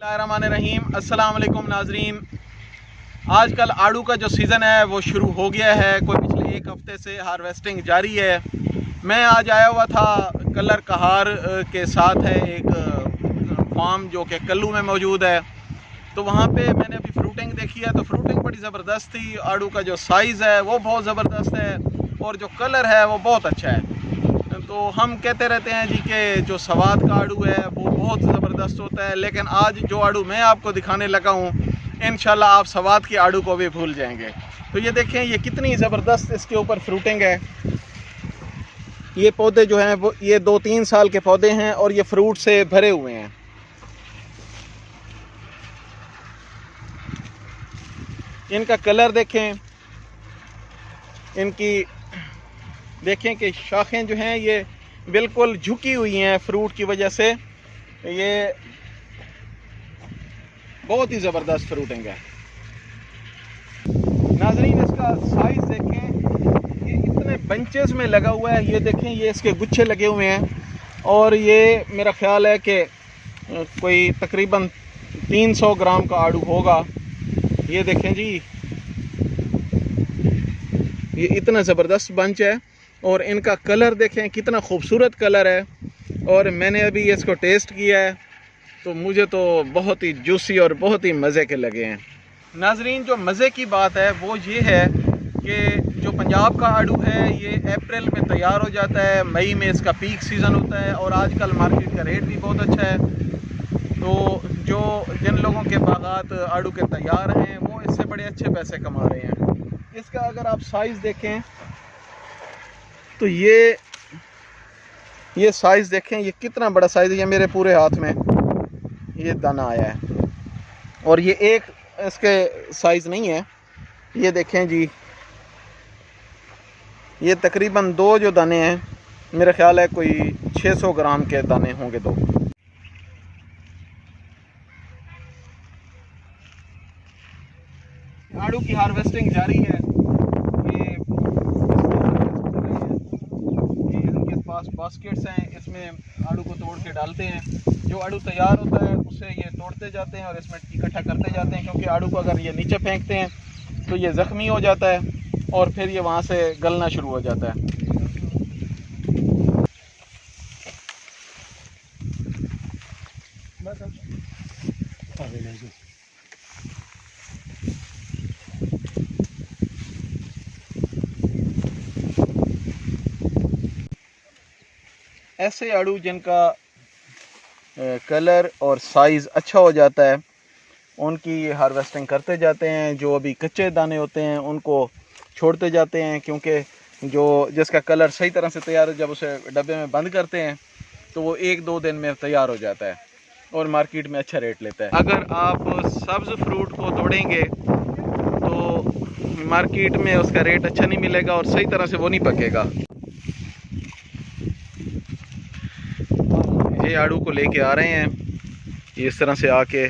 बिस्मिल्लाहिर्रहमानिर्रहीम। अस्सलाम वालेकुम नाजरीन। आजकल आड़ू का जो सीज़न है वो शुरू हो गया है। कोई पिछले एक हफ़्ते से हार्वेस्टिंग जारी है। मैं आज आया हुआ था कलर कहार के साथ है एक फार्म जो कि कल्लू में मौजूद है। तो वहाँ पे मैंने अभी फ्रूटिंग देखी है, तो फ्रूटिंग बड़ी ज़बरदस्त थी। आड़ू का जो साइज़ है वो बहुत ज़बरदस्त है और जो कलर है वो बहुत अच्छा है। तो हम कहते रहते हैं जी कि जो सवाद का आड़ू है वो बहुत ज़बरदस्त होता है, लेकिन आज जो आड़ू मैं आपको दिखाने लगा हूँ इंशाल्लाह आप सवाद की आड़ू को भी भूल जाएंगे। तो ये देखें, ये कितनी ज़बरदस्त इसके ऊपर फ्रूटिंग है। ये पौधे जो हैं वो ये 2-3 साल के पौधे हैं और ये फ्रूट से भरे हुए हैं। इनका कलर देखें, इनकी देखें कि शाखें जो हैं ये बिल्कुल झुकी हुई हैं फ्रूट की वजह से। ये बहुत ही ज़बरदस्त फ्रूटिंग है। नाजरीन, इसका साइज़ देखें, ये इतने बंचेस में लगा हुआ है। ये देखें, ये इसके गुच्छे लगे हुए हैं और ये मेरा ख्याल है कि कोई तकरीबन 300 ग्राम का आड़ू होगा। ये देखें जी, ये इतना ज़बरदस्त बंच है और इनका कलर देखें कितना खूबसूरत कलर है। और मैंने अभी इसको टेस्ट किया है तो मुझे तो बहुत ही जूसी और बहुत ही मज़े के लगे हैं। नाजरीन, जो मज़े की बात है वो ये है कि जो पंजाब का आड़ू है ये अप्रैल में तैयार हो जाता है, मई में इसका पीक सीज़न होता है और आजकल मार्केट का रेट भी बहुत अच्छा है। तो जिन लोगों के बागात आड़ू के तैयार हैं वो इससे बड़े अच्छे पैसे कमा रहे हैं। इसका अगर आप साइज़ देखें तो ये साइज़ देखें, ये कितना बड़ा साइज़ है। ये मेरे पूरे हाथ में ये दाना आया है और ये एक इसके साइज़ नहीं है। ये देखें जी, ये तकरीबन 2 जो दाने हैं, मेरा ख्याल है कोई 600 ग्राम के दाने होंगे 2। आड़ू की हार्वेस्टिंग जारी है। इनके पास बास्केट्स हैं, इसमें आड़ू को तोड़ के डालते हैं। जो आड़ू तैयार होता है उसे ये तोड़ते जाते हैं और इसमें इकट्ठा करते जाते हैं, क्योंकि आड़ू को अगर ये नीचे फेंकते हैं तो ये ज़ख्मी हो जाता है और फिर ये वहाँ से गलना शुरू हो जाता है। ऐसे आड़ू जिनका कलर और साइज़ अच्छा हो जाता है उनकी हार्वेस्टिंग करते जाते हैं। जो अभी कच्चे दाने होते हैं उनको छोड़ते जाते हैं, क्योंकि जिसका कलर सही तरह से तैयार है, जब उसे डब्बे में बंद करते हैं तो वो 1-2 दिन में तैयार हो जाता है और मार्केट में अच्छा रेट लेता है। अगर आप सब्ज़ फ्रूट को तोड़ेंगे तो मार्केट में उसका रेट अच्छा नहीं मिलेगा और सही तरह से वो नहीं पकेगा। ये आड़ू को लेके आ रहे हैं, ये इस तरह से आके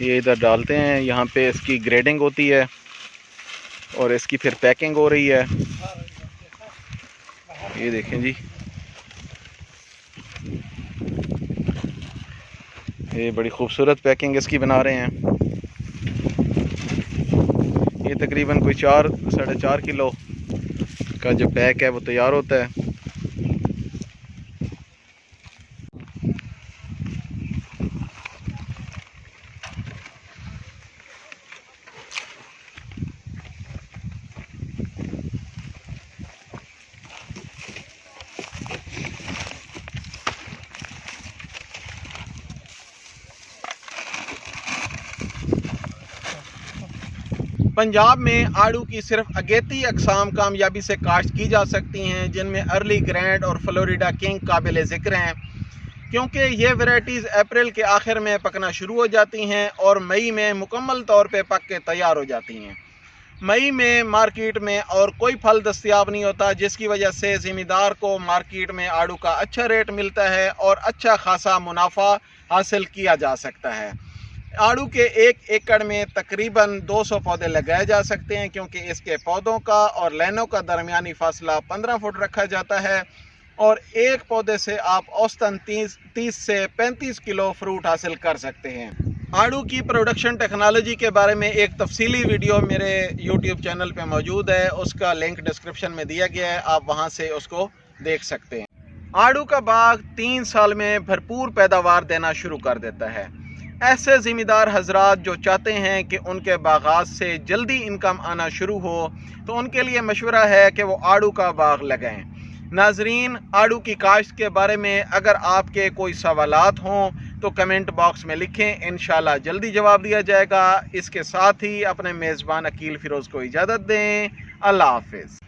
ये इधर डालते हैं। यहाँ पे इसकी ग्रेडिंग होती है और इसकी फिर पैकिंग हो रही है। ये देखें जी, ये बड़ी खूबसूरत पैकिंग इसकी बना रहे हैं। ये तकरीबन कोई 4-4.5 किलो का जो पैक है वो तैयार होता है। पंजाब में आड़ू की सिर्फ अगेती अक़साम कामयाबी से काश्त की जा सकती हैं, जिनमें अर्ली ग्रैंड और फ्लोरिडा किंग काबिल ज़िक्र हैं, क्योंकि ये वैराइटीज़ अप्रैल के आखिर में पकना शुरू हो जाती हैं और मई में मुकम्मल तौर पे पक के तैयार हो जाती हैं। मई में मार्केट में और कोई फल दस्तयाब नहीं होता, जिसकी वजह से ज़मींदार को मार्केट में आड़ू का अच्छा रेट मिलता है और अच्छा खासा मुनाफा हासिल किया जा सकता है। आड़ू के 1 एकड़ में तकरीबन 200 पौधे लगाए जा सकते हैं, क्योंकि इसके पौधों का और लाइनों का दरमियानी फासला 15 फुट रखा जाता है और एक पौधे से आप औसतन 30 से 35 किलो फ्रूट हासिल कर सकते हैं। आड़ू की प्रोडक्शन टेक्नोलॉजी के बारे में एक तफसीली वीडियो मेरे YouTube चैनल पे मौजूद है, उसका लिंक डिस्क्रिप्शन में दिया गया है, आप वहां से उसको देख सकते हैं। आड़ू का बाग 3 साल में भरपूर पैदावार देना शुरू कर देता है। ऐसे ज़िम्मेदार हजरात जो चाहते हैं कि उनके बागात से जल्दी इनकम आना शुरू हो, तो उनके लिए मशवरा है कि वो आड़ू का बाग लगाएं। नाजरीन, आड़ू की काश्त के बारे में अगर आपके कोई सवालात हों तो कमेंट बॉक्स में लिखें, इंशाल्लाह जल्दी जवाब दिया जाएगा। इसके साथ ही अपने मेज़बान अकील फ़िरोज़ को इजाज़त दें। अल्लाह हाफ़िज़।